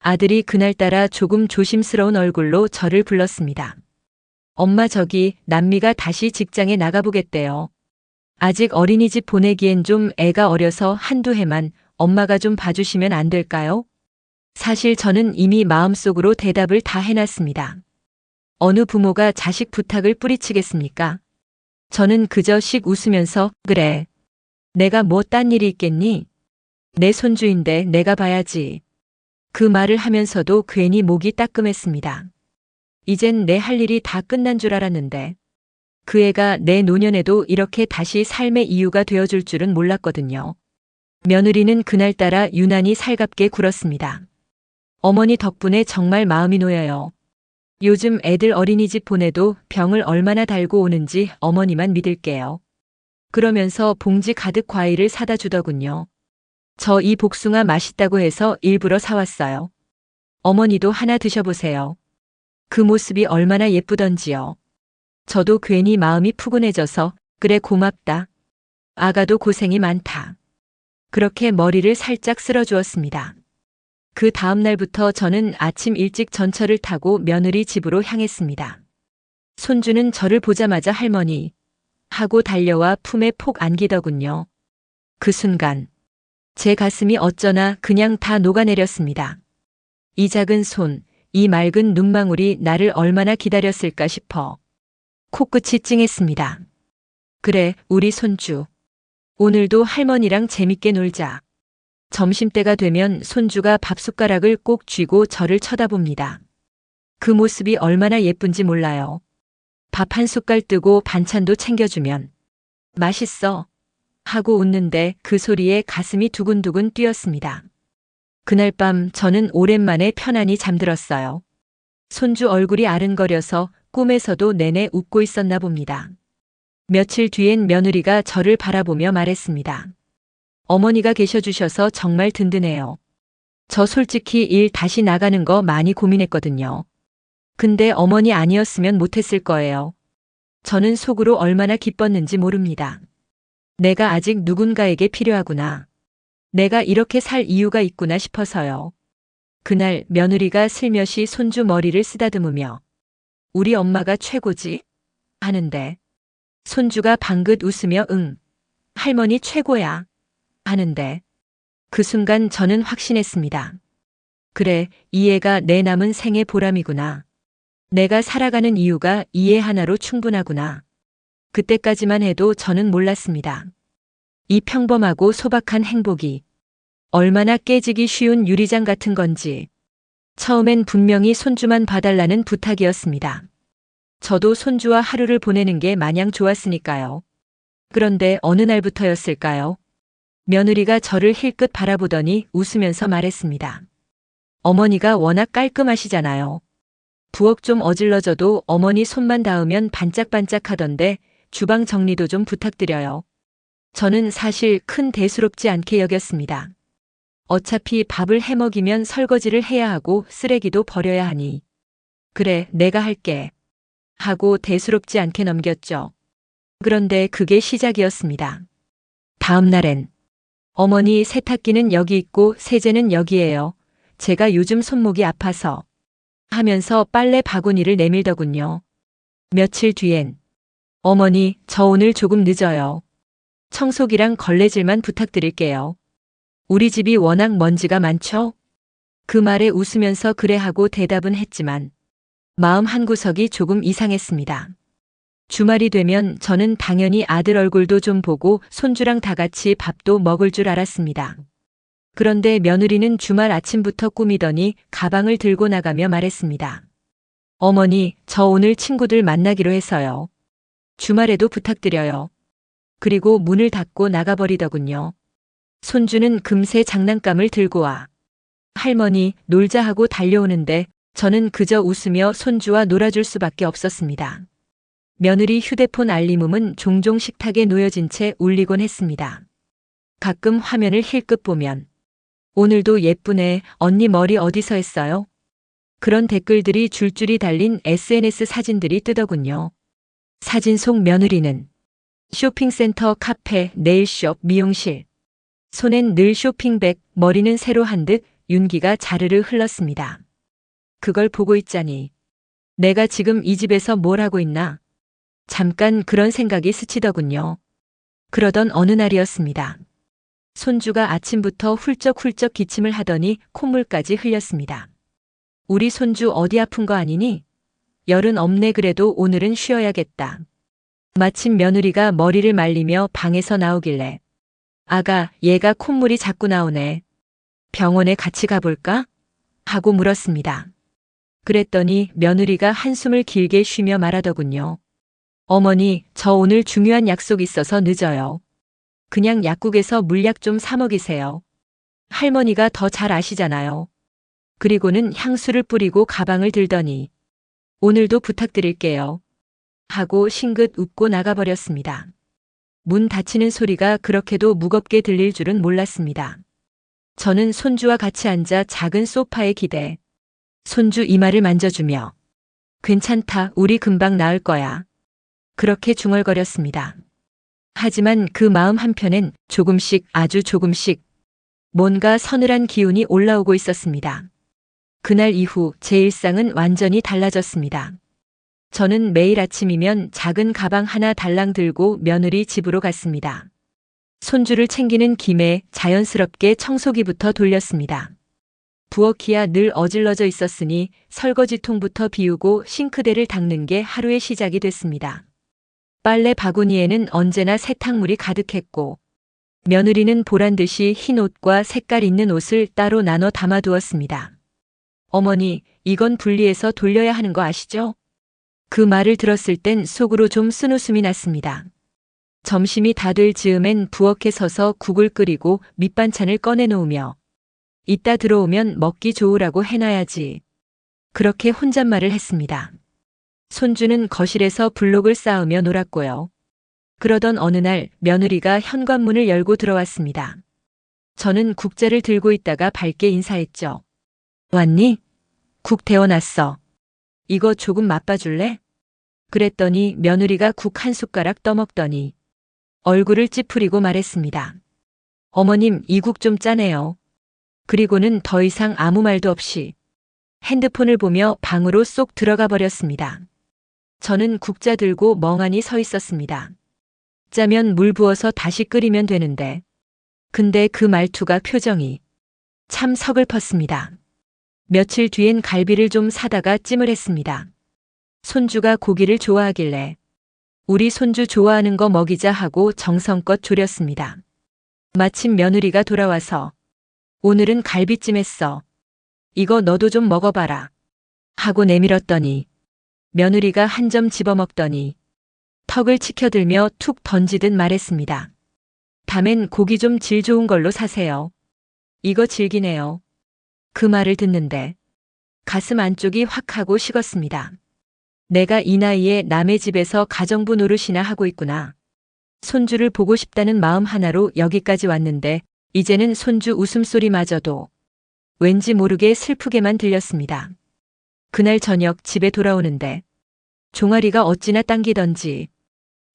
아들이 그날따라 조금 조심스러운 얼굴로 저를 불렀습니다. 엄마, 저기 남미가 다시 직장에 나가보겠대요. 아직 어린이집 보내기엔 좀 애가 어려서 한두 해만 엄마가 좀 봐주시면 안 될까요? 사실 저는 이미 마음속으로 대답을 다 해놨습니다. 어느 부모가 자식 부탁을 뿌리치겠습니까? 저는 그저 씩 웃으면서 그래. 내가 뭐 딴 일이 있겠니? 내 손주인데 내가 봐야지. 그 말을 하면서도 괜히 목이 따끔했습니다. 이젠 내 할 일이 다 끝난 줄 알았는데 그 애가 내 노년에도 이렇게 다시 삶의 이유가 되어줄 줄은 몰랐거든요. 며느리는 그날따라 유난히 살갑게 굴었습니다. 어머니 덕분에 정말 마음이 놓여요. 요즘 애들 어린이집 보내도 병을 얼마나 달고 오는지 어머니만 믿을게요. 그러면서 봉지 가득 과일을 사다 주더군요. 저 이 복숭아 맛있다고 해서 일부러 사왔어요. 어머니도 하나 드셔보세요. 그 모습이 얼마나 예쁘던지요. 저도 괜히 마음이 푸근해져서 그래 고맙다. 아가도 고생이 많다. 그렇게 머리를 살짝 쓸어주었습니다. 그 다음 날부터 저는 아침 일찍 전철을 타고 며느리 집으로 향했습니다. 손주는 저를 보자마자 할머니 하고 달려와 품에 폭 안기더군요. 그 순간 제 가슴이 어쩌나 그냥 다 녹아내렸습니다. 이 작은 손, 이 맑은 눈망울이 나를 얼마나 기다렸을까 싶어 코끝이 찡했습니다. 그래, 우리 손주. 오늘도 할머니랑 재밌게 놀자. 점심때가 되면 손주가 밥숟가락을 꼭 쥐고 저를 쳐다봅니다. 그 모습이 얼마나 예쁜지 몰라요. 밥 한 숟갈 뜨고 반찬도 챙겨주면 맛있어 하고 웃는데 그 소리에 가슴이 두근두근 뛰었습니다. 그날 밤 저는 오랜만에 편안히 잠들었어요. 손주 얼굴이 아른거려서 꿈에서도 내내 웃고 있었나 봅니다. 며칠 뒤엔 며느리가 저를 바라보며 말했습니다. 어머니가 계셔주셔서 정말 든든해요. 저 솔직히 일 다시 나가는 거 많이 고민했거든요. 근데 어머니 아니었으면 못했을 거예요. 저는 속으로 얼마나 기뻤는지 모릅니다. 내가 아직 누군가에게 필요하구나. 내가 이렇게 살 이유가 있구나 싶어서요. 그날 며느리가 슬며시 손주 머리를 쓰다듬으며 우리 엄마가 최고지? 하는데 손주가 방긋 웃으며 응, 할머니 최고야. 하는데 그 순간 저는 확신했습니다. 그래, 이 애가 내 남은 생의 보람이구나. 내가 살아가는 이유가 이 애 하나로 충분하구나. 그때까지만 해도 저는 몰랐습니다. 이 평범하고 소박한 행복이 얼마나 깨지기 쉬운 유리장 같은 건지. 처음엔 분명히 손주만 봐달라는 부탁이었습니다. 저도 손주와 하루를 보내는 게 마냥 좋았으니까요. 그런데 어느 날부터였을까요? 며느리가 저를 힐끗 바라보더니 웃으면서 말했습니다. 어머니가 워낙 깔끔하시잖아요. 부엌 좀 어질러져도 어머니 손만 닿으면 반짝반짝하던데 주방 정리도 좀 부탁드려요. 저는 사실 큰 대수롭지 않게 여겼습니다. 어차피 밥을 해먹이면 설거지를 해야 하고 쓰레기도 버려야 하니. 그래, 내가 할게. 하고 대수롭지 않게 넘겼죠. 그런데 그게 시작이었습니다. 다음 날엔 어머니 세탁기는 여기 있고 세제는 여기에요. 제가 요즘 손목이 아파서 하면서 빨래 바구니를 내밀더군요. 며칠 뒤엔 어머니, 저 오늘 조금 늦어요. 청소기랑 걸레질만 부탁드릴게요. 우리 집이 워낙 먼지가 많죠? 그 말에 웃으면서 그래 하고 대답은 했지만 마음 한구석이 조금 이상했습니다. 주말이 되면 저는 당연히 아들 얼굴도 좀 보고 손주랑 다 같이 밥도 먹을 줄 알았습니다. 그런데 며느리는 주말 아침부터 꾸미더니 가방을 들고 나가며 말했습니다. 어머니, 저 오늘 친구들 만나기로 해서요. 주말에도 부탁드려요. 그리고 문을 닫고 나가버리더군요. 손주는 금세 장난감을 들고 와. 할머니, 놀자 하고 달려오는데 저는 그저 웃으며 손주와 놀아줄 수밖에 없었습니다. 며느리 휴대폰 알림음은 종종 식탁에 놓여진 채 울리곤 했습니다. 가끔 화면을 힐끗 보면 오늘도 예쁘네, 언니 머리 어디서 했어요? 그런 댓글들이 줄줄이 달린 SNS 사진들이 뜨더군요. 사진 속 며느리는 쇼핑센터, 카페, 네일숍, 미용실. 손엔 늘 쇼핑백, 머리는 새로 한 듯 윤기가 자르르 흘렀습니다. 그걸 보고 있자니. 내가 지금 이 집에서 뭘 하고 있나? 잠깐 그런 생각이 스치더군요. 그러던 어느 날이었습니다. 손주가 아침부터 훌쩍훌쩍 기침을 하더니 콧물까지 흘렸습니다. 우리 손주 어디 아픈 거 아니니? 열은 없네. 그래도 오늘은 쉬어야겠다. 마침 며느리가 머리를 말리며 방에서 나오길래 아가, 얘가 콧물이 자꾸 나오네. 병원에 같이 가볼까? 하고 물었습니다. 그랬더니 며느리가 한숨을 길게 쉬며 말하더군요. 어머니, 저 오늘 중요한 약속 있어서 늦어요. 그냥 약국에서 물약 좀 사 먹이세요. 할머니가 더 잘 아시잖아요. 그리고는 향수를 뿌리고 가방을 들더니 오늘도 부탁드릴게요. 하고 싱긋 웃고 나가버렸습니다. 문 닫히는 소리가 그렇게도 무겁게 들릴 줄은 몰랐습니다. 저는 손주와 같이 앉아 작은 소파에 기대 손주 이마를 만져주며 괜찮다, 우리 금방 나을 거야. 그렇게 중얼거렸습니다. 하지만 그 마음 한편엔 조금씩, 아주 조금씩 뭔가 서늘한 기운이 올라오고 있었습니다. 그날 이후 제 일상은 완전히 달라졌습니다. 저는 매일 아침이면 작은 가방 하나 달랑 들고 며느리 집으로 갔습니다. 손주를 챙기는 김에 자연스럽게 청소기부터 돌렸습니다. 부엌이야 늘 어질러져 있었으니 설거지통부터 비우고 싱크대를 닦는 게 하루의 시작이 됐습니다. 빨래 바구니에는 언제나 세탁물이 가득했고 며느리는 보란듯이 흰 옷과 색깔 있는 옷을 따로 나눠 담아두었습니다. 어머니, 이건 분리해서 돌려야 하는 거 아시죠? 그 말을 들었을 땐 속으로 좀 쓴웃음이 났습니다. 점심이 다 될 즈음엔 부엌에 서서 국을 끓이고 밑반찬을 꺼내놓으며 이따 들어오면 먹기 좋으라고 해놔야지. 그렇게 혼잣말을 했습니다. 손주는 거실에서 블록을 쌓으며 놀았고요. 그러던 어느 날 며느리가 현관문을 열고 들어왔습니다. 저는 국자를 들고 있다가 밝게 인사했죠. 왔니? 국 데워놨어. 이거 조금 맛봐줄래? 그랬더니 며느리가 국 한 숟가락 떠먹더니 얼굴을 찌푸리고 말했습니다. 어머님, 이 국 좀 짜네요. 그리고는 더 이상 아무 말도 없이 핸드폰을 보며 방으로 쏙 들어가 버렸습니다. 저는 국자 들고 멍하니 서 있었습니다. 짜면 물 부어서 다시 끓이면 되는데. 근데 그 말투가, 표정이 참 서글펐습니다. 며칠 뒤엔 갈비를 좀 사다가 찜을 했습니다. 손주가 고기를 좋아하길래 우리 손주 좋아하는 거 먹이자 하고 정성껏 졸였습니다. 마침 며느리가 돌아와서 오늘은 갈비찜 했어. 이거 너도 좀 먹어봐라. 하고 내밀었더니 며느리가 한 점 집어먹더니 턱을 치켜들며 툭 던지듯 말했습니다. 다음엔 고기 좀 질 좋은 걸로 사세요. 이거 질기네요. 그 말을 듣는데 가슴 안쪽이 확 하고 식었습니다. 내가 이 나이에 남의 집에서 가정부 노릇이나 하고 있구나. 손주를 보고 싶다는 마음 하나로 여기까지 왔는데 이제는 손주 웃음소리마저도 왠지 모르게 슬프게만 들렸습니다. 그날 저녁 집에 돌아오는데 종아리가 어찌나 당기던지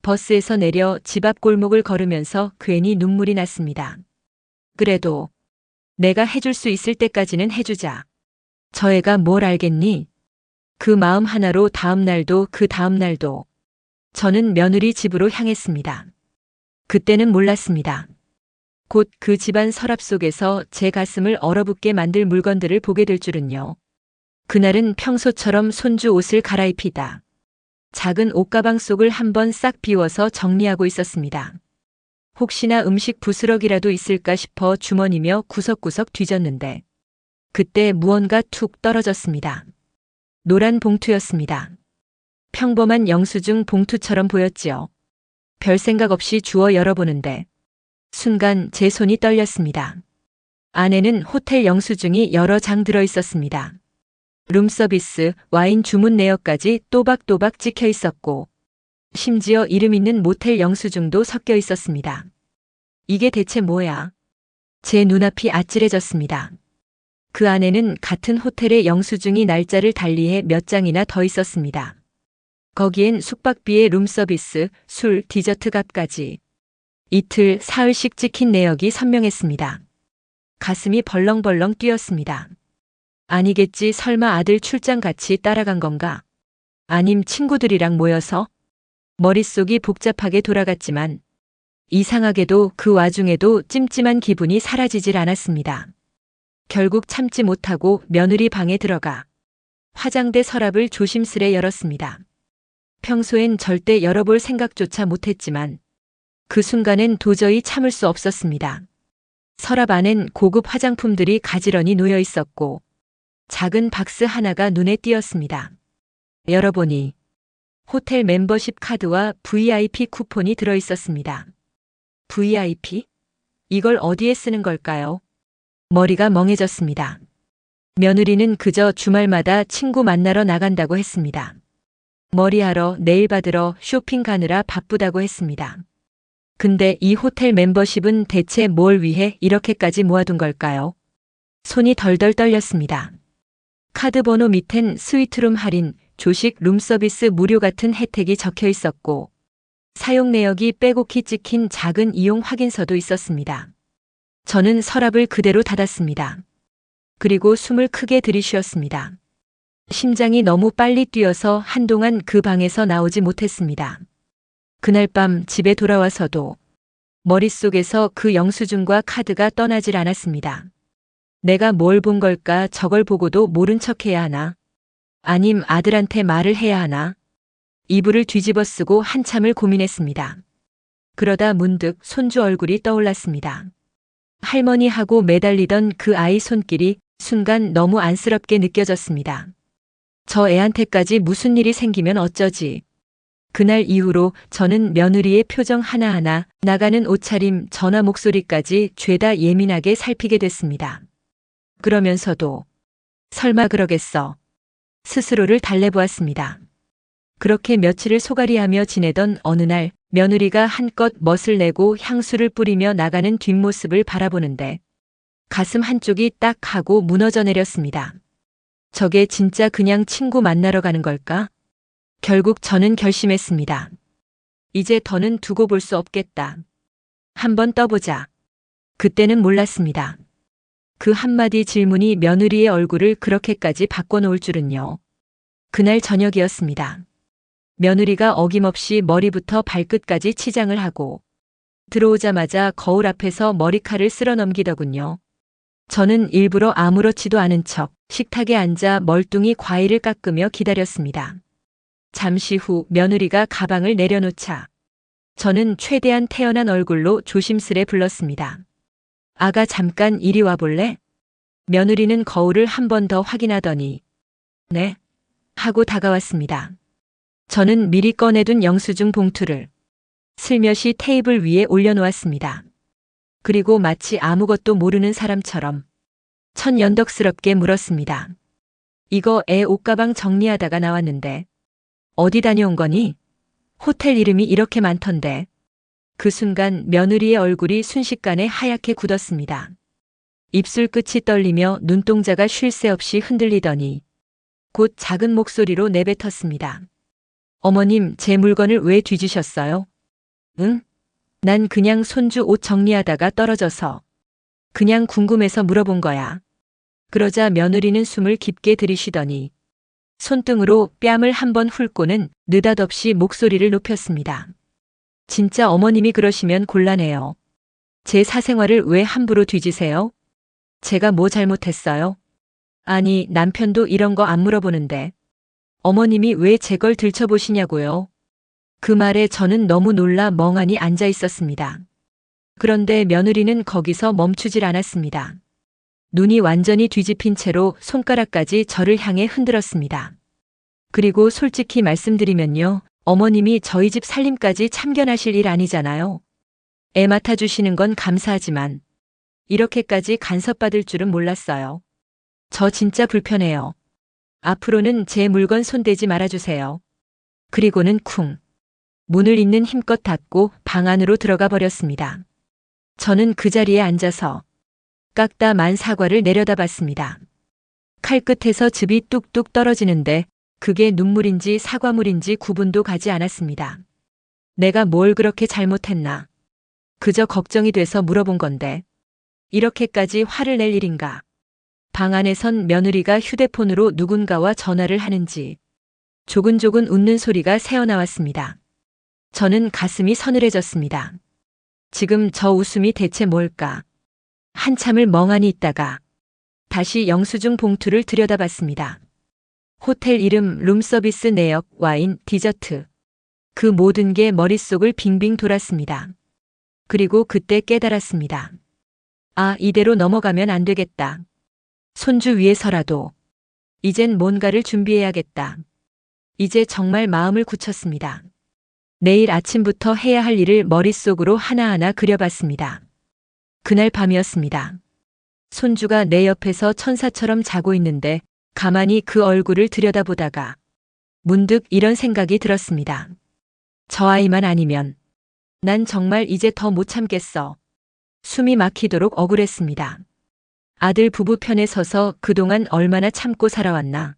버스에서 내려 집 앞 골목을 걸으면서 괜히 눈물이 났습니다. 그래도 내가 해줄 수 있을 때까지는 해주자. 저 애가 뭘 알겠니? 그 마음 하나로 다음 날도 그 다음 날도 저는 며느리 집으로 향했습니다. 그때는 몰랐습니다. 곧 그 집안 서랍 속에서 제 가슴을 얼어붙게 만들 물건들을 보게 될 줄은요. 그날은 평소처럼 손주 옷을 갈아입히다 작은 옷가방 속을 한번 싹 비워서 정리하고 있었습니다. 혹시나 음식 부스러기라도 있을까 싶어 주머니며 구석구석 뒤졌는데 그때 무언가 툭 떨어졌습니다. 노란 봉투였습니다. 평범한 영수증 봉투처럼 보였지요. 별 생각 없이 주워 열어보는데 순간 제 손이 떨렸습니다. 안에는 호텔 영수증이 여러 장 들어 있었습니다. 룸서비스, 와인 주문 내역까지 또박또박 찍혀 있었고 심지어 이름 있는 모텔 영수증도 섞여 있었습니다. 이게 대체 뭐야? 제 눈앞이 아찔해졌습니다. 그 안에는 같은 호텔의 영수증이 날짜를 달리해 몇 장이나 더 있었습니다. 거기엔 숙박비에 룸서비스, 술, 디저트 값까지 이틀, 사흘씩 찍힌 내역이 선명했습니다. 가슴이 벌렁벌렁 뛰었습니다. 아니겠지, 설마 아들 출장 같이 따라간 건가? 아님 친구들이랑 모여서? 머릿속이 복잡하게 돌아갔지만 이상하게도 그 와중에도 찜찜한 기분이 사라지질 않았습니다. 결국 참지 못하고 며느리 방에 들어가 화장대 서랍을 조심스레 열었습니다. 평소엔 절대 열어볼 생각조차 못했지만 그 순간엔 도저히 참을 수 없었습니다. 서랍 안엔 고급 화장품들이 가지런히 놓여 있었고 작은 박스 하나가 눈에 띄었습니다. 열어보니 호텔 멤버십 카드와 VIP 쿠폰이 들어 있었습니다. VIP? 이걸 어디에 쓰는 걸까요? 머리가 멍해졌습니다. 며느리는 그저 주말마다 친구 만나러 나간다고 했습니다. 머리하러, 네일 받으러, 쇼핑 가느라 바쁘다고 했습니다. 근데 이 호텔 멤버십은 대체 뭘 위해 이렇게까지 모아둔 걸까요? 손이 덜덜 떨렸습니다. 카드 번호 밑엔 스위트룸 할인, 조식 룸서비스 무료 같은 혜택이 적혀 있었고 사용 내역이 빼곡히 찍힌 작은 이용 확인서도 있었습니다. 저는 서랍을 그대로 닫았습니다. 그리고 숨을 크게 들이쉬었습니다. 심장이 너무 빨리 뛰어서 한동안 그 방에서 나오지 못했습니다. 그날 밤 집에 돌아와서도 머릿속에서 그 영수증과 카드가 떠나질 않았습니다. 내가 뭘 본 걸까? 저걸 보고도 모른 척 해야 하나? 아님 아들한테 말을 해야 하나? 이불을 뒤집어 쓰고 한참을 고민했습니다. 그러다 문득 손주 얼굴이 떠올랐습니다. 할머니하고 매달리던 그 아이 손길이 순간 너무 안쓰럽게 느껴졌습니다. 저 애한테까지 무슨 일이 생기면 어쩌지? 그날 이후로 저는 며느리의 표정 하나하나, 나가는 옷차림, 전화 목소리까지 죄다 예민하게 살피게 됐습니다. 그러면서도 설마 그러겠어? 스스로를 달래보았습니다. 그렇게 며칠을 소갈이하며 지내던 어느 날 며느리가 한껏 멋을 내고 향수를 뿌리며 나가는 뒷모습을 바라보는데 가슴 한쪽이 딱 하고 무너져 내렸습니다. 저게 진짜 그냥 친구 만나러 가는 걸까? 결국 저는 결심했습니다. 이제 더는 두고 볼 수 없겠다. 한번 떠보자. 그때는 몰랐습니다. 그 한마디 질문이 며느리의 얼굴을 그렇게까지 바꿔놓을 줄은요. 그날 저녁이었습니다. 며느리가 어김없이 머리부터 발끝까지 치장을 하고 들어오자마자 거울 앞에서 머리칼을 쓸어 넘기더군요. 저는 일부러 아무렇지도 않은 척 식탁에 앉아 멀뚱히 과일을 깎으며 기다렸습니다. 잠시 후 며느리가 가방을 내려놓자 저는 최대한 태연한 얼굴로 조심스레 불렀습니다. 아가, 잠깐 이리 와볼래? 며느리는 거울을 한 번 더 확인하더니 네? 하고 다가왔습니다. 저는 미리 꺼내둔 영수증 봉투를 슬며시 테이블 위에 올려놓았습니다. 그리고 마치 아무것도 모르는 사람처럼 천연덕스럽게 물었습니다. 이거 애 옷가방 정리하다가 나왔는데 어디 다녀온 거니? 호텔 이름이 이렇게 많던데. 그 순간 며느리의 얼굴이 순식간에 하얗게 굳었습니다. 입술 끝이 떨리며 눈동자가 쉴 새 없이 흔들리더니 곧 작은 목소리로 내뱉었습니다. 어머님, 제 물건을 왜 뒤지셨어요? 응? 난 그냥 손주 옷 정리하다가 떨어져서 그냥 궁금해서 물어본 거야. 그러자 며느리는 숨을 깊게 들이쉬더니 손등으로 뺨을 한번 훑고는 느닷없이 목소리를 높였습니다. 진짜 어머님이 그러시면 곤란해요. 제 사생활을 왜 함부로 뒤지세요? 제가 뭐 잘못했어요? 아니, 남편도 이런 거 안 물어보는데 어머님이 왜 제 걸 들춰보시냐고요? 그 말에 저는 너무 놀라 멍하니 앉아 있었습니다. 그런데 며느리는 거기서 멈추질 않았습니다. 눈이 완전히 뒤집힌 채로 손가락까지 저를 향해 흔들었습니다. 그리고 솔직히 말씀드리면요. 어머님이 저희 집 살림까지 참견하실 일 아니잖아요. 애 맡아주시는 건 감사하지만 이렇게까지 간섭받을 줄은 몰랐어요. 저 진짜 불편해요. 앞으로는 제 물건 손대지 말아주세요. 그리고는 쿵. 문을 있는 힘껏 닫고 방 안으로 들어가 버렸습니다. 저는 그 자리에 앉아서 깎다 만 사과를 내려다봤습니다. 칼끝에서 즙이 뚝뚝 떨어지는데 그게 눈물인지 사과물인지 구분도 가지 않았습니다. 내가 뭘 그렇게 잘못했나? 그저 걱정이 돼서 물어본 건데 이렇게까지 화를 낼 일인가. 방 안에선 며느리가 휴대폰으로 누군가와 전화를 하는지 조근조근 웃는 소리가 새어나왔습니다. 저는 가슴이 서늘해졌습니다. 지금 저 웃음이 대체 뭘까? 한참을 멍하니 있다가 다시 영수증 봉투를 들여다봤습니다. 호텔 이름, 룸서비스 내역, 와인, 디저트. 그 모든 게 머릿속을 빙빙 돌았습니다. 그리고 그때 깨달았습니다. 아, 이대로 넘어가면 안 되겠다. 손주 위해서라도. 이젠 뭔가를 준비해야겠다. 이제 정말 마음을 굳혔습니다. 내일 아침부터 해야 할 일을 머릿속으로 하나하나 그려봤습니다. 그날 밤이었습니다. 손주가 내 옆에서 천사처럼 자고 있는데 가만히 그 얼굴을 들여다보다가 문득 이런 생각이 들었습니다. 저 아이만 아니면 난 정말 이제 더 못 참겠어. 숨이 막히도록 억울했습니다. 아들 부부 편에 서서 그동안 얼마나 참고 살아왔나.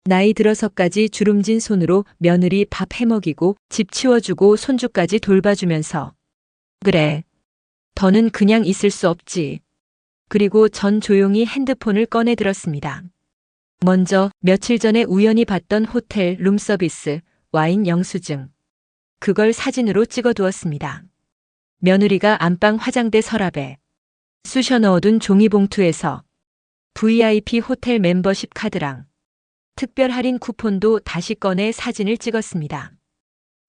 나이 들어서까지 주름진 손으로 며느리 밥 해먹이고 집 치워주고 손주까지 돌봐주면서 그래. 더는 그냥 있을 수 없지. 그리고 전 조용히 핸드폰을 꺼내 들었습니다. 먼저 며칠 전에 우연히 봤던 호텔 룸서비스 와인 영수증. 그걸 사진으로 찍어 두었습니다. 며느리가 안방 화장대 서랍에 쑤셔 넣어둔 종이봉투에서 VIP 호텔 멤버십 카드랑 특별 할인 쿠폰도 다시 꺼내 사진을 찍었습니다.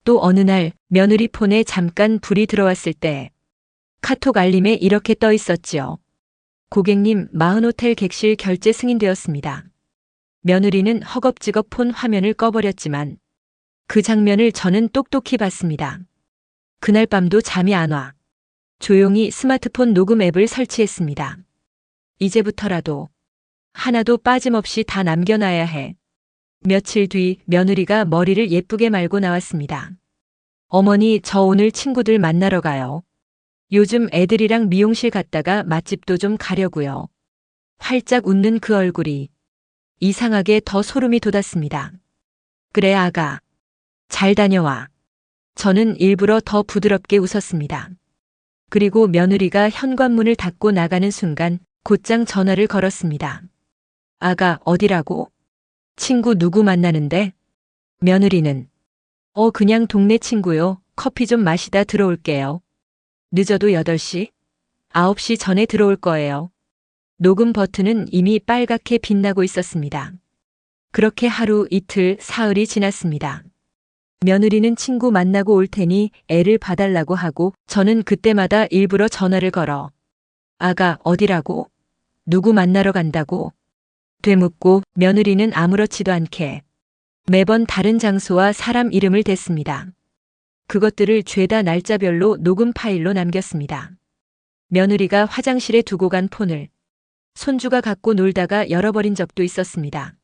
또 어느 날 며느리 폰에 잠깐 불이 들어왔을 때 카톡 알림에 이렇게 떠 있었지요. 고객님, 마흔호텔 객실 결제 승인되었습니다. 며느리는 허겁지겁 폰 화면을 꺼버렸지만 그 장면을 저는 똑똑히 봤습니다. 그날 밤도 잠이 안 와. 조용히 스마트폰 녹음 앱을 설치했습니다. 이제부터라도 하나도 빠짐없이 다 남겨놔야 해. 며칠 뒤 며느리가 머리를 예쁘게 말고 나왔습니다. 어머니, 저 오늘 친구들 만나러 가요. 요즘 애들이랑 미용실 갔다가 맛집도 좀 가려고요. 활짝 웃는 그 얼굴이 이상하게 더 소름이 돋았습니다. 그래, 아가. 잘 다녀와. 저는 일부러 더 부드럽게 웃었습니다. 그리고 며느리가 현관문을 닫고 나가는 순간 곧장 전화를 걸었습니다. 아가, 어디라고? 친구 누구 만나는데? 며느리는 그냥 동네 친구요. 커피 좀 마시다 들어올게요. 늦어도 8시? 9시 전에 들어올 거예요. 녹음 버튼은 이미 빨갛게 빛나고 있었습니다. 그렇게 하루, 이틀, 사흘이 지났습니다. 며느리는 친구 만나고 올 테니 애를 봐달라고 하고 저는 그때마다 일부러 전화를 걸어 아가, 어디라고? 누구 만나러 간다고? 되묻고 며느리는 아무렇지도 않게 매번 다른 장소와 사람 이름을 댔습니다. 그것들을 죄다 날짜별로 녹음 파일로 남겼습니다. 며느리가 화장실에 두고 간 폰을 손주가 갖고 놀다가 열어버린 적도 있었습니다.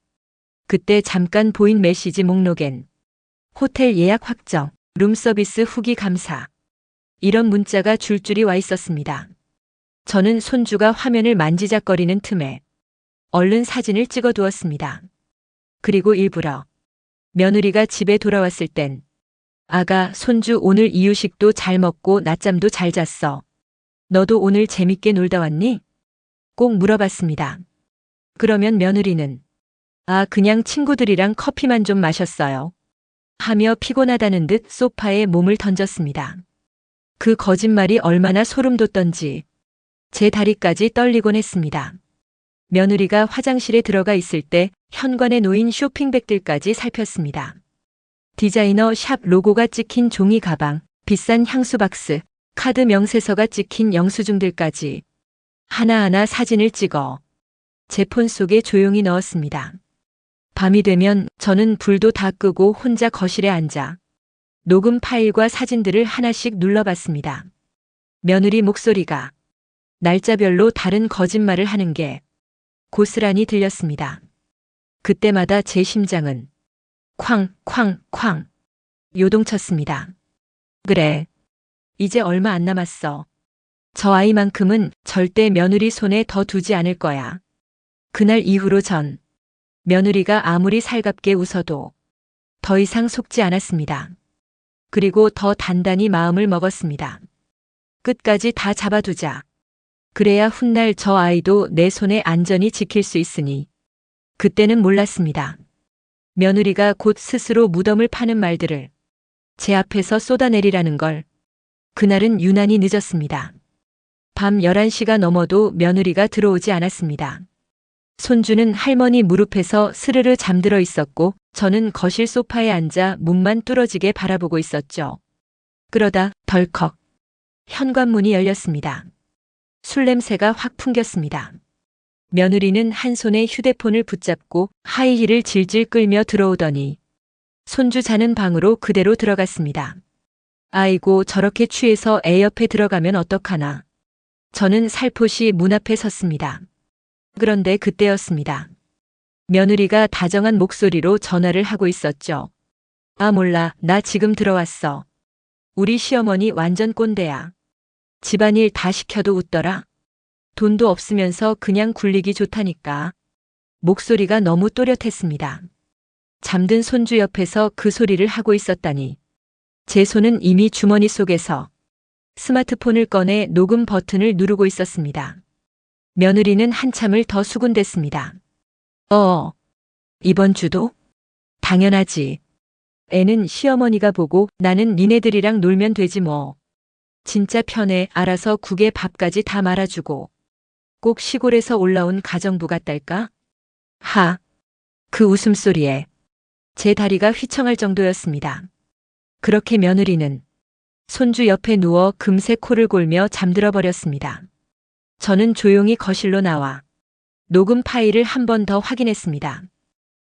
그때 잠깐 보인 메시지 목록엔 호텔 예약 확정, 룸서비스 후기 감사. 이런 문자가 줄줄이 와 있었습니다. 저는 손주가 화면을 만지작거리는 틈에 얼른 사진을 찍어 두었습니다. 그리고 일부러 며느리가 집에 돌아왔을 땐 아가, 손주 오늘 이유식도 잘 먹고 낮잠도 잘 잤어. 너도 오늘 재밌게 놀다 왔니? 꼭 물어봤습니다. 그러면 며느리는 아, 그냥 친구들이랑 커피만 좀 마셨어요. 하며 피곤하다는 듯 소파에 몸을 던졌습니다. 그 거짓말이 얼마나 소름 돋던지 제 다리까지 떨리곤 했습니다. 며느리가 화장실에 들어가 있을 때 현관에 놓인 쇼핑백들까지 살폈습니다. 디자이너 샵 로고가 찍힌 종이 가방, 비싼 향수 박스, 카드 명세서가 찍힌 영수증들까지 하나하나 사진을 찍어 제 폰 속에 조용히 넣었습니다. 밤이 되면 저는 불도 다 끄고 혼자 거실에 앉아 녹음 파일과 사진들을 하나씩 눌러봤습니다. 며느리 목소리가 날짜별로 다른 거짓말을 하는 게 고스란히 들렸습니다. 그때마다 제 심장은 쾅쾅쾅 요동쳤습니다. 그래, 이제 얼마 안 남았어. 저 아이만큼은 절대 며느리 손에 더 두지 않을 거야. 그날 이후로 전 며느리가 아무리 살갑게 웃어도 더 이상 속지 않았습니다. 그리고 더 단단히 마음을 먹었습니다. 끝까지 다 잡아두자. 그래야 훗날 저 아이도 내 손에 안전히 지킬 수 있으니. 그때는 몰랐습니다. 며느리가 곧 스스로 무덤을 파는 말들을 제 앞에서 쏟아내리라는 걸. 그날은 유난히 늦었습니다. 밤 11시가 넘어도 며느리가 들어오지 않았습니다. 손주는 할머니 무릎에서 스르르 잠들어 있었고 저는 거실 소파에 앉아 문만 뚫어지게 바라보고 있었죠. 그러다 덜컥 현관문이 열렸습니다. 술 냄새가 확 풍겼습니다. 며느리는 한 손에 휴대폰을 붙잡고 하이힐을 질질 끌며 들어오더니 손주 자는 방으로 그대로 들어갔습니다. 아이고, 저렇게 취해서 애 옆에 들어가면 어떡하나. 저는 살포시 문 앞에 섰습니다. 그런데 그때였습니다. 며느리가 다정한 목소리로 전화를 하고 있었죠. 아, 몰라. 나 지금 들어왔어. 우리 시어머니 완전 꼰대야. 집안일 다 시켜도 웃더라. 돈도 없으면서 그냥 굴리기 좋다니까. 목소리가 너무 또렷했습니다. 잠든 손주 옆에서 그 소리를 하고 있었다니. 제 손은 이미 주머니 속에서 스마트폰을 꺼내 녹음 버튼을 누르고 있었습니다. 며느리는 한참을 더 수군댔습니다. 이번 주도? 당연하지. 애는 시어머니가 보고 나는 니네들이랑 놀면 되지 뭐. 진짜 편해. 알아서 국에 밥까지 다 말아주고. 꼭 시골에서 올라온 가정부 같달까? 하. 그 웃음소리에 제 다리가 휘청할 정도였습니다. 그렇게 며느리는 손주 옆에 누워 금세 코를 골며 잠들어 버렸습니다. 저는 조용히 거실로 나와 녹음 파일을 한 번 더 확인했습니다.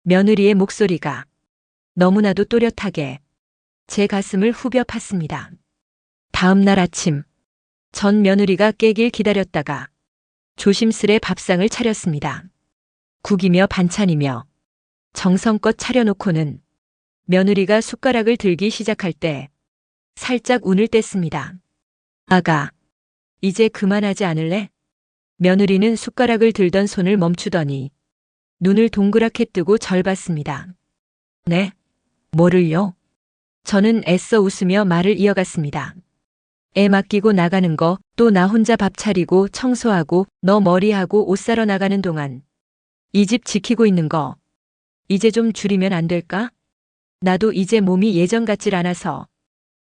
며느리의 목소리가 너무나도 또렷하게 제 가슴을 후벼 팠습니다. 다음 날 아침, 전 며느리가 깨길 기다렸다가 조심스레 밥상을 차렸습니다. 국이며 반찬이며 정성껏 차려놓고는 며느리가 숟가락을 들기 시작할 때 살짝 운을 뗐습니다. 아가, 이제 그만하지 않을래? 며느리는 숟가락을 들던 손을 멈추더니 눈을 동그랗게 뜨고 절 봤습니다. 네? 뭐를요? 저는 애써 웃으며 말을 이어갔습니다. 애 맡기고 나가는 거, 또 나 혼자 밥 차리고 청소하고 너 머리하고 옷 사러 나가는 동안 이 집 지키고 있는 거 이제 좀 줄이면 안 될까? 나도 이제 몸이 예전 같질 않아서.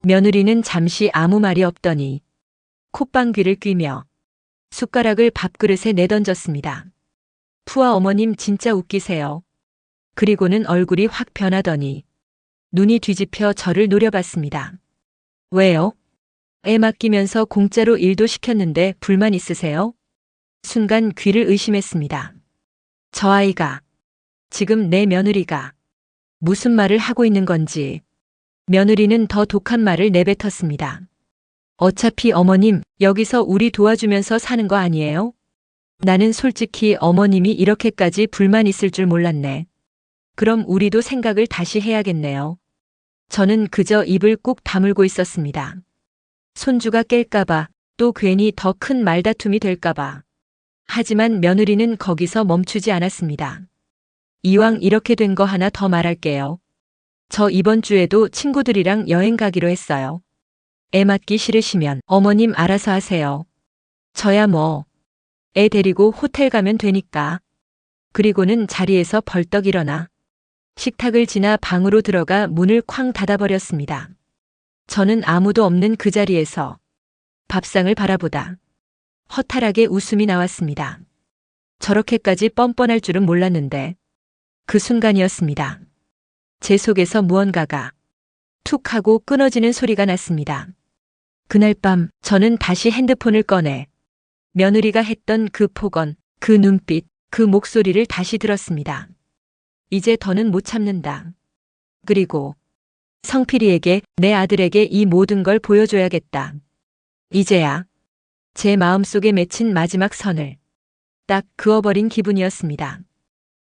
며느리는 잠시 아무 말이 없더니 콧방귀를 뀌며 숟가락을 밥그릇에 내던졌습니다. 푸아 어머님 진짜 웃기세요. 그리고는 얼굴이 확 변하더니 눈이 뒤집혀 저를 노려봤습니다. 왜요? 애 맡기면서 공짜로 일도 시켰는데 불만 있으세요? 순간 귀를 의심했습니다. 저 아이가, 지금 내 며느리가 무슨 말을 하고 있는 건지. 며느리는 더 독한 말을 내뱉었습니다. 어차피 어머님, 여기서 우리 도와주면서 사는 거 아니에요? 나는 솔직히 어머님이 이렇게까지 불만 있을 줄 몰랐네. 그럼 우리도 생각을 다시 해야겠네요. 저는 그저 입을 꾹 다물고 있었습니다. 손주가 깰까봐, 또 괜히 더 큰 말다툼이 될까봐. 하지만 며느리는 거기서 멈추지 않았습니다. 이왕 이렇게 된 거 하나 더 말할게요. 저 이번 주에도 친구들이랑 여행 가기로 했어요. 애 맡기 싫으시면 어머님 알아서 하세요. 저야 뭐, 애 데리고 호텔 가면 되니까. 그리고는 자리에서 벌떡 일어나 식탁을 지나 방으로 들어가 문을 쾅 닫아버렸습니다. 저는 아무도 없는 그 자리에서 밥상을 바라보다 허탈하게 웃음이 나왔습니다. 저렇게까지 뻔뻔할 줄은 몰랐는데 그 순간이었습니다. 제 속에서 무언가가 툭 하고 끊어지는 소리가 났습니다. 그날 밤 저는 다시 핸드폰을 꺼내 며느리가 했던 그 폭언, 그 눈빛, 그 목소리를 다시 들었습니다. 이제 더는 못 참는다. 그리고 성필이에게, 내 아들에게 이 모든 걸 보여줘야겠다. 이제야 제 마음속에 맺힌 마지막 선을 딱 그어버린 기분이었습니다.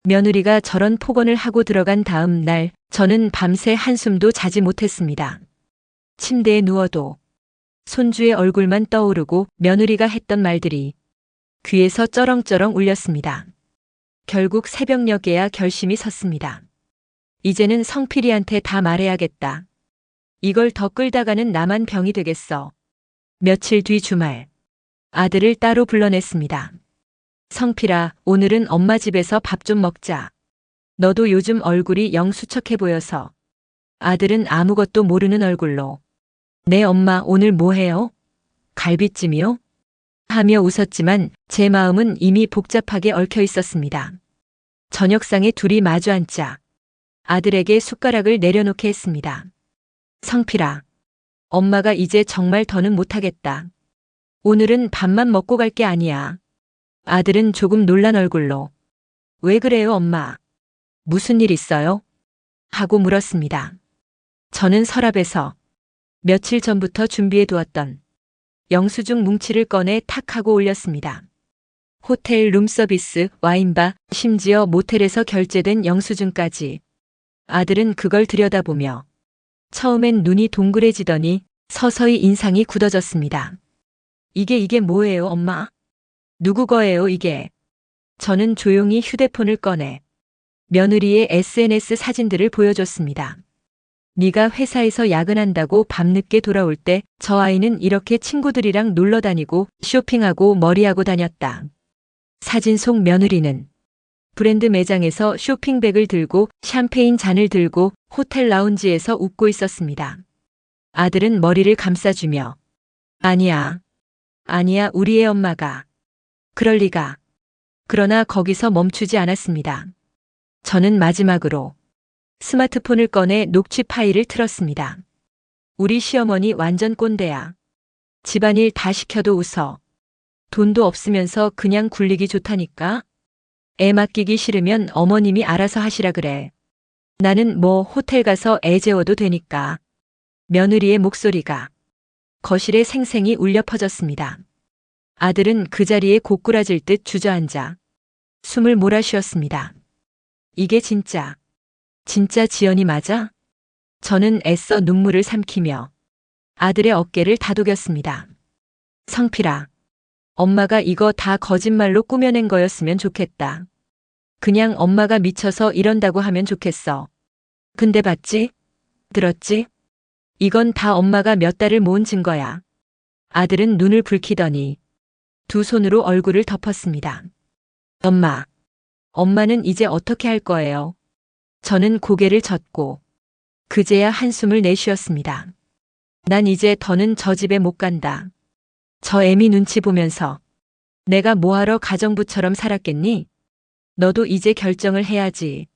며느리가 저런 폭언을 하고 들어간 다음 날 저는 밤새 한숨도 자지 못했습니다. 침대에 누워도 손주의 얼굴만 떠오르고 며느리가 했던 말들이 귀에서 쩌렁쩌렁 울렸습니다. 결국 새벽녘에야 결심이 섰습니다. 이제는 성필이한테 다 말해야겠다. 이걸 더 끌다가는 나만 병이 되겠어. 며칠 뒤 주말, 아들을 따로 불러냈습니다. 성필아, 오늘은 엄마 집에서 밥 좀 먹자. 너도 요즘 얼굴이 영 수척해 보여서. 아들은 아무것도 모르는 얼굴로. 네 엄마 오늘 뭐 해요? 갈비찜이요? 하며 웃었지만 제 마음은 이미 복잡하게 얽혀 있었습니다. 저녁상에 둘이 마주 앉자 아들에게 숟가락을 내려놓게 했습니다. 성필아, 엄마가 이제 정말 더는 못하겠다. 오늘은 밥만 먹고 갈 게 아니야. 아들은 조금 놀란 얼굴로 왜 그래요 엄마? 무슨 일 있어요? 하고 물었습니다. 저는 서랍에서 며칠 전부터 준비해 두었던 영수증 뭉치를 꺼내 탁 하고 올렸습니다. 호텔 룸서비스, 와인바, 심지어 모텔에서 결제된 영수증까지. 아들은 그걸 들여다보며 처음엔 눈이 동그래지더니 서서히 인상이 굳어졌습니다. 이게 뭐예요 엄마? 누구 거예요 이게? 저는 조용히 휴대폰을 꺼내 며느리의 SNS 사진들을 보여줬습니다. 네가 회사에서 야근한다고 밤늦게 돌아올 때 저 아이는 이렇게 친구들이랑 놀러 다니고 쇼핑하고 머리하고 다녔다. 사진 속 며느리는 브랜드 매장에서 쇼핑백을 들고 샴페인 잔을 들고 호텔 라운지에서 웃고 있었습니다. 아들은 머리를 감싸주며 아니야 우리의 엄마가. 그럴 리가. 그러나 거기서 멈추지 않았습니다. 저는 마지막으로 스마트폰을 꺼내 녹취 파일을 틀었습니다. 우리 시어머니 완전 꼰대야. 집안일 다 시켜도 웃어. 돈도 없으면서 그냥 굴리기 좋다니까. 애 맡기기 싫으면 어머님이 알아서 하시라 그래. 나는 뭐 호텔 가서 애 재워도 되니까. 며느리의 목소리가 거실에 생생히 울려 퍼졌습니다. 아들은 그 자리에 고꾸라질 듯 주저앉아 숨을 몰아쉬었습니다. 이게 진짜 지연이 맞아? 저는 애써 눈물을 삼키며 아들의 어깨를 다독였습니다. 성필아, 엄마가 이거 다 거짓말로 꾸며낸 거였으면 좋겠다. 그냥 엄마가 미쳐서 이런다고 하면 좋겠어. 근데 봤지? 들었지? 이건 다 엄마가 몇 달을 모은 증거야. 아들은 눈을 붉히더니 두 손으로 얼굴을 덮었습니다. 엄마는 이제 어떻게 할 거예요? 저는 고개를 젓고 그제야 한숨을 내쉬었습니다. 난 이제 더는 저 집에 못 간다. 저 애미 눈치 보면서 내가 뭐하러 가정부처럼 살았겠니? 너도 이제 결정을 해야지.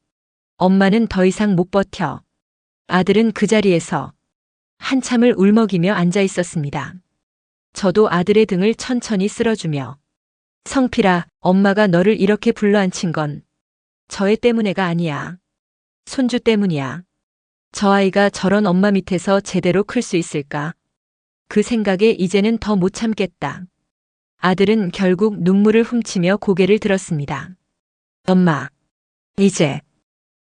엄마는 더 이상 못 버텨. 아들은 그 자리에서 한참을 울먹이며 앉아 있었습니다. 저도 아들의 등을 천천히 쓸어주며 성필아, 엄마가 너를 이렇게 불러앉힌 건 저 애 때문에가 아니야. 손주 때문이야. 저 아이가 저런 엄마 밑에서 제대로 클 수 있을까? 그 생각에 이제는 더 못 참겠다. 아들은 결국 눈물을 훔치며 고개를 들었습니다. 엄마,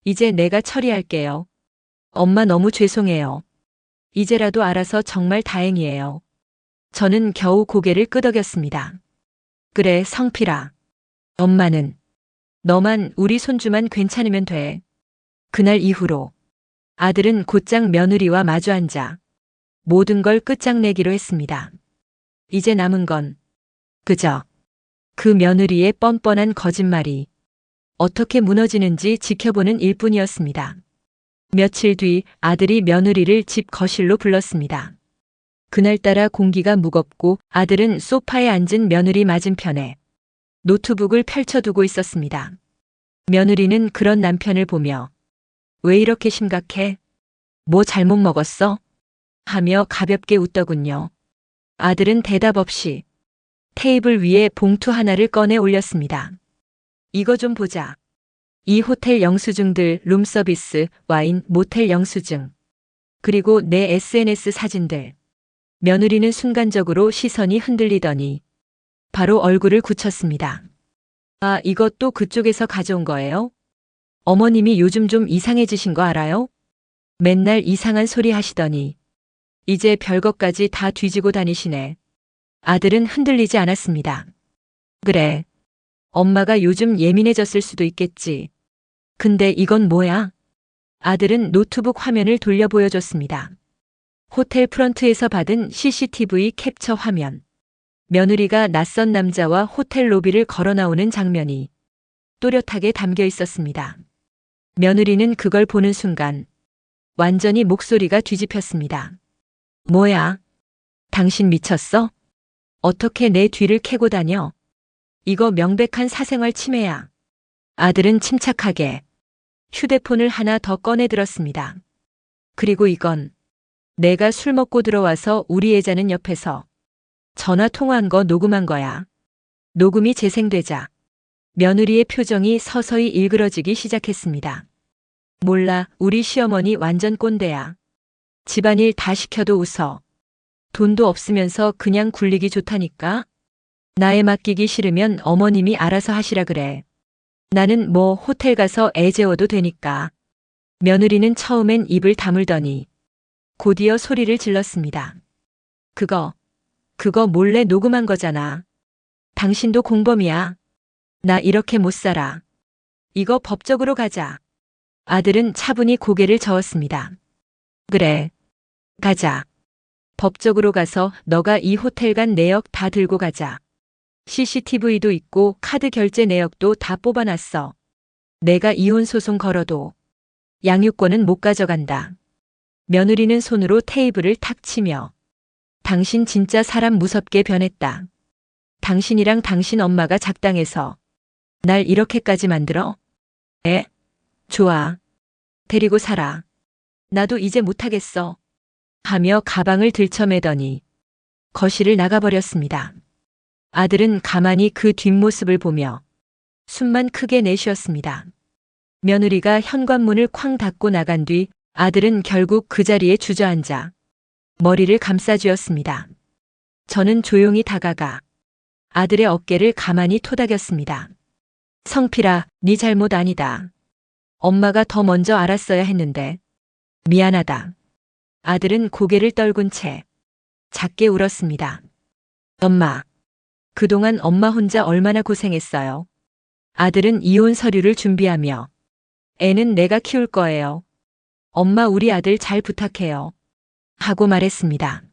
이제 내가 처리할게요. 엄마 너무 죄송해요. 이제라도 알아서 정말 다행이에요. 저는 겨우 고개를 끄덕였습니다. 그래, 성필아. 엄마는 너만 우리 손주만 괜찮으면 돼. 그날 이후로 아들은 곧장 며느리와 마주 앉아 모든 걸 끝장내기로 했습니다. 이제 남은 건 그저 그 며느리의 뻔뻔한 거짓말이 어떻게 무너지는지 지켜보는 일뿐이었습니다. 며칠 뒤 아들이 며느리를 집 거실로 불렀습니다. 그날따라 공기가 무겁고 아들은 소파에 앉은 며느리 맞은편에 노트북을 펼쳐두고 있었습니다. 며느리는 그런 남편을 보며 왜 이렇게 심각해? 뭐 잘못 먹었어? 하며 가볍게 웃더군요. 아들은 대답 없이 테이블 위에 봉투 하나를 꺼내 올렸습니다. 이거 좀 보자. 이 호텔 영수증들, 룸서비스, 와인, 모텔 영수증. 그리고 내 SNS 사진들. 며느리는 순간적으로 시선이 흔들리더니 바로 얼굴을 굳혔습니다. 아, 이것도 그쪽에서 가져온 거예요? 어머님이 요즘 좀 이상해지신 거 알아요? 맨날 이상한 소리 하시더니 이제 별것까지 다 뒤지고 다니시네. 아들은 흔들리지 않았습니다. 그래. 엄마가 요즘 예민해졌을 수도 있겠지. 근데 이건 뭐야? 아들은 노트북 화면을 돌려 보여줬습니다. 호텔 프런트에서 받은 CCTV 캡처 화면. 며느리가 낯선 남자와 호텔 로비를 걸어 나오는 장면이 또렷하게 담겨 있었습니다. 며느리는 그걸 보는 순간 완전히 목소리가 뒤집혔습니다. 뭐야? 당신 미쳤어? 어떻게 내 뒤를 캐고 다녀? 이거 명백한 사생활 침해야. 아들은 침착하게 휴대폰을 하나 더 꺼내 들었습니다. 그리고 이건 내가 술 먹고 들어와서 우리 애자는 옆에서 전화 통화한 거 녹음한 거야. 녹음이 재생되자 며느리의 표정이 서서히 일그러지기 시작했습니다. 몰라, 우리 시어머니 완전 꼰대야. 집안일 다 시켜도 웃어. 돈도 없으면서 그냥 굴리기 좋다니까? 나에 맡기기 싫으면 어머님이 알아서 하시라 그래. 나는 뭐 호텔 가서 애 재워도 되니까. 며느리는 처음엔 입을 다물더니 곧이어 소리를 질렀습니다. 그거 몰래 녹음한 거잖아. 당신도 공범이야. 나 이렇게 못 살아. 이거 법적으로 가자. 아들은 차분히 고개를 저었습니다. 그래. 가자. 법적으로 가서 너가 이 호텔 간 내역 다 들고 가자. CCTV도 있고 카드 결제 내역도 다 뽑아놨어. 내가 이혼 소송 걸어도 양육권은 못 가져간다. 며느리는 손으로 테이블을 탁 치며 당신 진짜 사람 무섭게 변했다. 당신이랑 당신 엄마가 작당해서 날 이렇게까지 만들어? 좋아. 데리고 살아. 나도 이제 못하겠어. 하며 가방을 들쳐매더니 거실을 나가버렸습니다. 아들은 가만히 그 뒷모습을 보며 숨만 크게 내쉬었습니다. 며느리가 현관문을 쾅 닫고 나간 뒤 아들은 결국 그 자리에 주저앉아 머리를 감싸쥐었습니다. 저는 조용히 다가가 아들의 어깨를 가만히 토닥였습니다. 성필아, 네 잘못 아니다. 엄마가 더 먼저 알았어야 했는데 미안하다. 아들은 고개를 떨군 채 작게 울었습니다. 엄마, 그동안 엄마 혼자 얼마나 고생했어요. 아들은 이혼 서류를 준비하며 애는 내가 키울 거예요. 엄마 우리 아들 잘 부탁해요. 하고 말했습니다.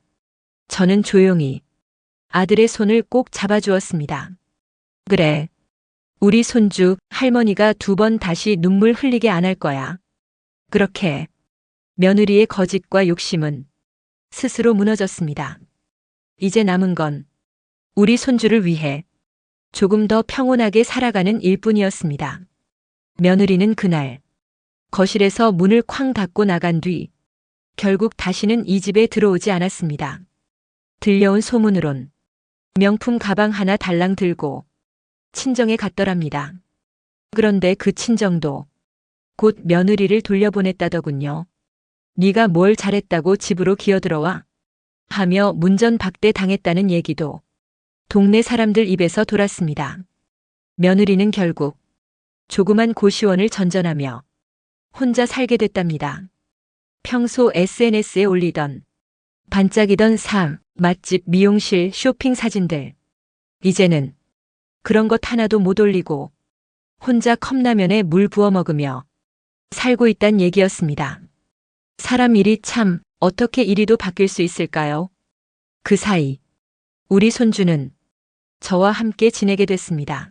저는 조용히 아들의 손을 꼭 잡아주었습니다. 그래. 우리 손주 할머니가 2번 다시 눈물 흘리게 안 할 거야. 그렇게 며느리의 거짓과 욕심은 스스로 무너졌습니다. 이제 남은 건 우리 손주를 위해 조금 더 평온하게 살아가는 일뿐이었습니다. 며느리는 그날 거실에서 문을 쾅 닫고 나간 뒤 결국 다시는 이 집에 들어오지 않았습니다. 들려온 소문으론 명품 가방 하나 달랑 들고 친정에 갔더랍니다. 그런데 그 친정도 곧 며느리를 돌려보냈다더군요. 네가 뭘 잘했다고 집으로 기어들어와? 하며 문전박대 당했다는 얘기도 동네 사람들 입에서 돌았습니다. 며느리는 결국 조그만 고시원을 전전하며 혼자 살게 됐답니다. 평소 SNS에 올리던 반짝이던 삶, 맛집, 미용실, 쇼핑 사진들. 이제는 그런 것 하나도 못 올리고 혼자 컵라면에 물 부어 먹으며 살고 있단 얘기였습니다. 사람 일이 참 어떻게 이리도 바뀔 수 있을까요? 그 사이 우리 손주는 저와 함께 지내게 됐습니다.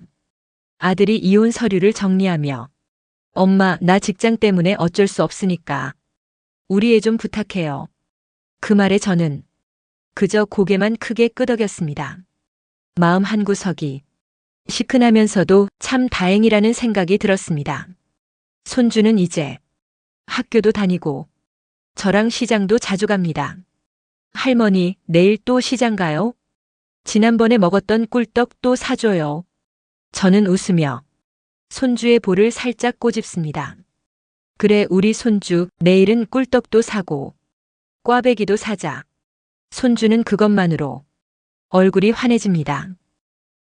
아들이 이혼 서류를 정리하며 엄마, 나 직장 때문에 어쩔 수 없으니까 우리 애 좀 부탁해요. 그 말에 저는 그저 고개만 크게 끄덕였습니다. 마음 한구석이 시큰하면서도 참 다행이라는 생각이 들었습니다. 손주는 이제 학교도 다니고 저랑 시장도 자주 갑니다. 할머니, 내일 또 시장 가요? 지난번에 먹었던 꿀떡 또 사줘요. 저는 웃으며 손주의 볼을 살짝 꼬집습니다. 그래, 우리 손주 내일은 꿀떡도 사고 꽈배기도 사자. 손주는 그것만으로 얼굴이 환해집니다.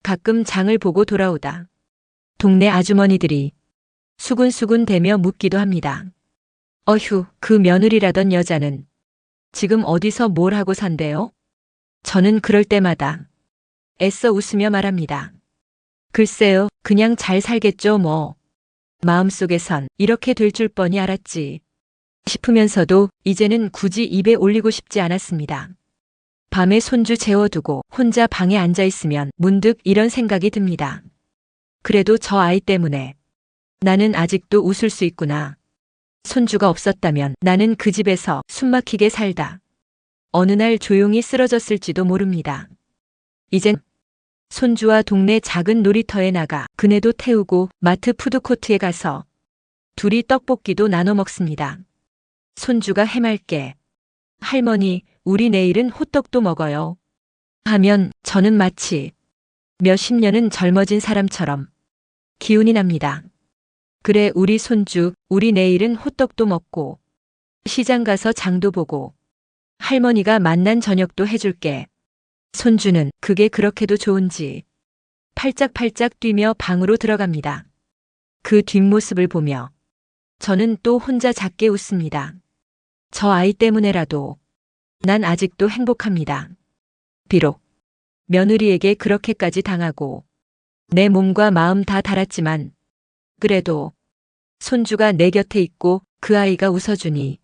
가끔 장을 보고 돌아오다 동네 아주머니들이 수군수군 대며 묻기도 합니다. 어휴, 그 며느리라던 여자는 지금 어디서 뭘 하고 산대요? 저는 그럴 때마다 애써 웃으며 말합니다. 글쎄요, 그냥 잘 살겠죠 뭐. 마음속에선 이렇게 될 줄 뻔히 알았지 싶으면서도 이제는 굳이 입에 올리고 싶지 않았습니다. 밤에 손주 재워두고 혼자 방에 앉아 있으면 문득 이런 생각이 듭니다. 그래도 저 아이 때문에 나는 아직도 웃을 수 있구나. 손주가 없었다면 나는 그 집에서 숨막히게 살다 어느 날 조용히 쓰러졌을지도 모릅니다. 이젠 손주와 동네 작은 놀이터에 나가 그네도 태우고 마트 푸드코트에 가서 둘이 떡볶이도 나눠 먹습니다. 손주가 해맑게 할머니, 우리 내일은 호떡도 먹어요. 하면 저는 마치 몇십 년은 젊어진 사람처럼 기운이 납니다. 그래, 우리 손주, 우리 내일은 호떡도 먹고 시장 가서 장도 보고 할머니가 맛난 저녁도 해줄게. 손주는 그게 그렇게도 좋은지 팔짝팔짝 뛰며 방으로 들어갑니다. 그 뒷모습을 보며 저는 또 혼자 작게 웃습니다. 저 아이 때문에라도 난 아직도 행복합니다. 비록 며느리에게 그렇게까지 당하고 내 몸과 마음 다 달았지만 그래도 손주가 내 곁에 있고 그 아이가 웃어주니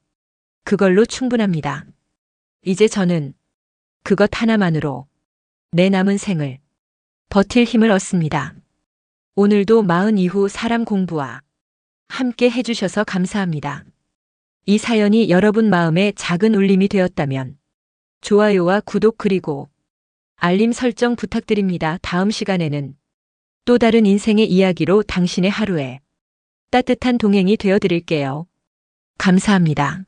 그걸로 충분합니다. 이제 저는 그것 하나만으로 내 남은 생을 버틸 힘을 얻습니다. 오늘도 마흔 이후 사람 공부와 함께 해주셔서 감사합니다. 이 사연이 여러분 마음에 작은 울림이 되었다면 좋아요와 구독 그리고 알림 설정 부탁드립니다. 다음 시간에는 또 다른 인생의 이야기로 당신의 하루에 따뜻한 동행이 되어 드릴게요. 감사합니다.